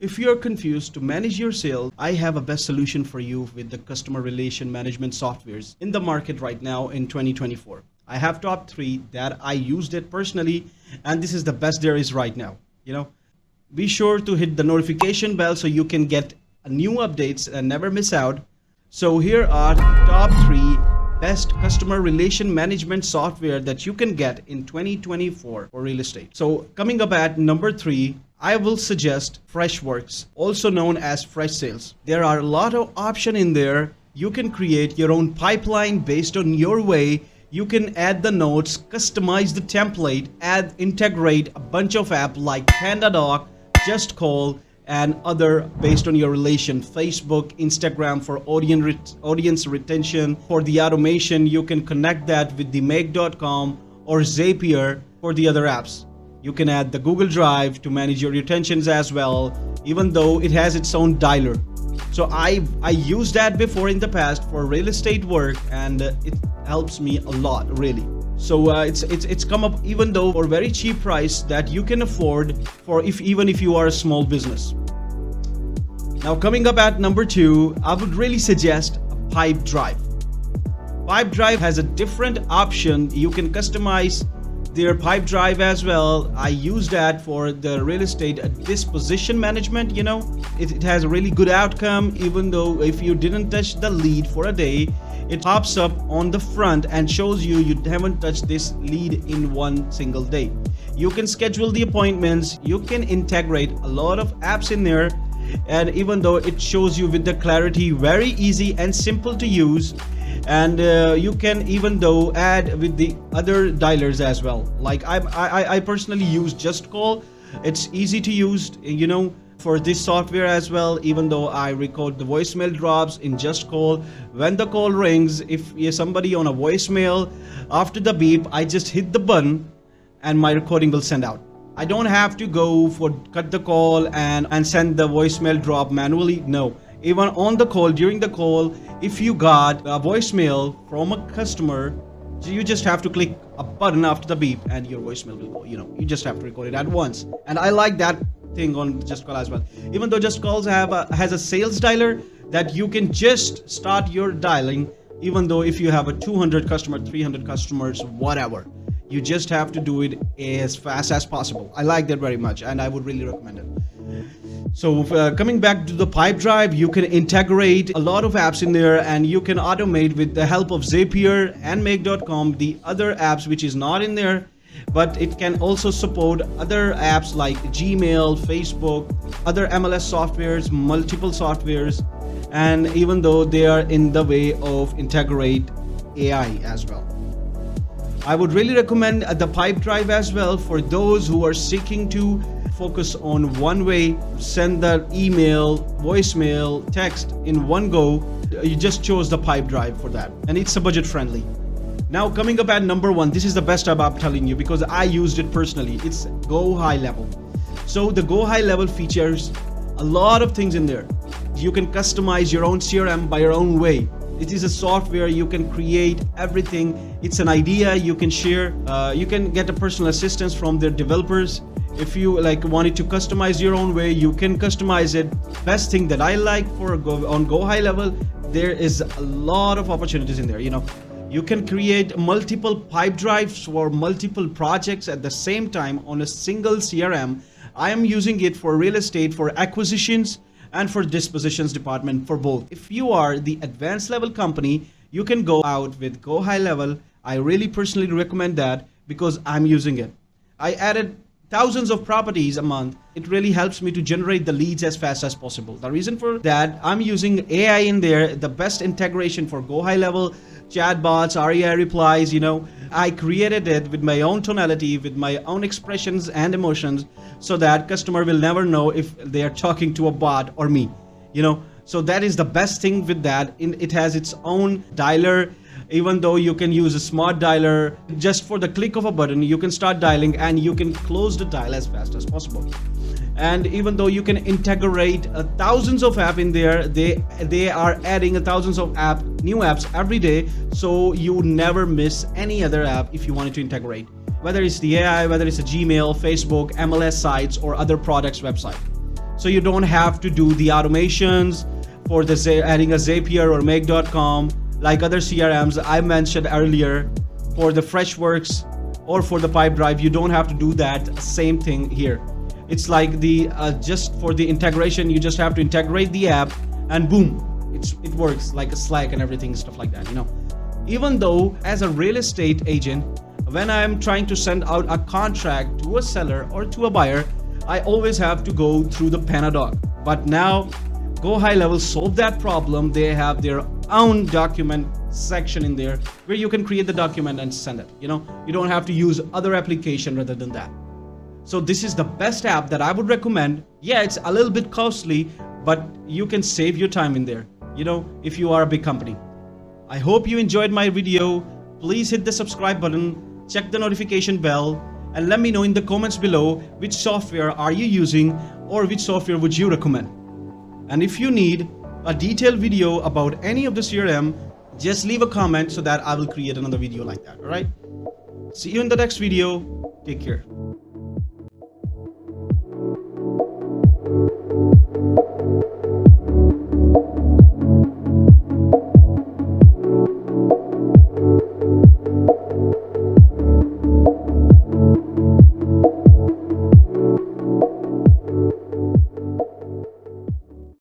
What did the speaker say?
If you're confused to manage your sales, I have a best solution for you with the customer relation management softwares in the market right now in 2024. I have top 3 that I used it personally, and this is the best there is right now. Be sure to hit the notification bell so you can get new updates and never miss out. So here are top 3 best customer relation management software that you can get in 2024 for real estate. So coming up at number 3, I will suggest Freshworks, also known as Fresh Sales. There are a lot of options in there. You can create your own pipeline based on your way. You can add the notes, customize the template, integrate a bunch of apps like PandaDoc, JustCall, and other based on your relation. Facebook, Instagram for audience retention. For the automation, you can connect that with the Make.com or Zapier for the other apps. You can add the Google Drive to manage your retentions as well, even though it has its own dialer. So I used that before in the past for real estate work, and it helps me a lot, really. So it's come up even though for very cheap price that you can afford for even if you are a small business. Now coming up at number 2, I would really suggest Pipedrive. Pipedrive has a different option. You can customize their Pipedrive as well. I use that for the real estate disposition management. It has a really good outcome. Even though if you didn't touch the lead for a day, it pops up on the front and shows you haven't touched this lead in one single day. You can schedule the appointments. You can integrate a lot of apps in there, and even though it shows you with the clarity, very easy and simple to use. And you can even though add with the other dialers as well. Like I personally use JustCall. It's easy to use, for this software as well. Even though I record the voicemail drops in JustCall, when the call rings, if you're somebody on a voicemail, after the beep, I just hit the button and my recording will send out. I don't have to go for cut the call and send the voicemail drop manually. No. Even on the call, during the call, if you got a voicemail from a customer, you just have to click a button after the beep and your voicemail will go. You just have to record it at once. And I like that thing on JustCall as well. Even though JustCall has a sales dialer that you can just start your dialing, even though if you have a 200 customer, 300 customers, whatever. You just have to do it as fast as possible. I like that very much, and I would really recommend it. So coming back to the Pipedrive, you can integrate a lot of apps in there, and you can automate with the help of Zapier and Make.com the other apps which is not in there, but it can also support other apps like Gmail, Facebook, other MLS softwares, multiple softwares, and even though they are in the way of integrate AI as well. I would really recommend the Pipedrive as well for those who are seeking to focus on one way, send the email, voicemail, text in one go. You just chose the Pipedrive for that, and it's a budget friendly. Now coming up at number 1, this is the best I'm telling you because I used it personally. It's GoHighLevel. So the GoHighLevel features a lot of things in there. You can customize your own CRM by your own way. It is a software you can create everything. It's an idea you can share. You can get a personal assistance from their developers. If you wanted to customize your own way, you can customize it. Best thing that I like on GoHighLevel, there is a lot of opportunities in there. You can create multiple Pipedrives for multiple projects at the same time on a single CRM. I am using it for real estate, for acquisitions, and for dispositions department for both. If you are the advanced level company, you can go out with GoHighLevel. I really personally recommend that because I'm using it. I added thousands of properties a month. It really helps me to generate the leads as fast as possible. The reason for that, I'm using AI in there, the best integration for GoHighLevel, chatbots, REI replies, I created it with my own tonality, with my own expressions and emotions, so that customer will never know if they are talking to a bot or me, So that is the best thing with that. It has its own dialer. Even though you can use a smart dialer, just for the click of a button, you can start dialing and you can close the dial as fast as possible. And even though you can integrate thousands of apps in there, they are adding thousands of new apps every day, so you never miss any other app if you wanted to integrate, whether it's the AI, whether it's a Gmail, Facebook, MLS sites, or other products website. So you don't have to do the automations for the adding a Zapier or Make.com like other CRMs I mentioned earlier. For the Freshworks or for the Pipedrive, you don't have to do that same thing here. It's like the just for the integration, you just have to integrate the app and boom, it works like a Slack and everything, stuff like that, you know. Even though as a real estate agent, when I'm trying to send out a contract to a seller or to a buyer, I always have to go through the Panadoc. But now GoHighLevel solved that problem. They have their own document section in there where you can create the document and send it. You know, you don't have to use other application rather than that. So this is the best app that I would recommend. Yeah, it's a little bit costly, but you can save your time in there, you know, if you are a big company. I hope you enjoyed my video. Please hit the subscribe button, check the notification bell, and let me know in the comments below which software are you using or which software would you recommend. And if you need a detailed video about any of the CRM, just leave a comment so that I will create another video like that. All right. See you in the next video. Take care.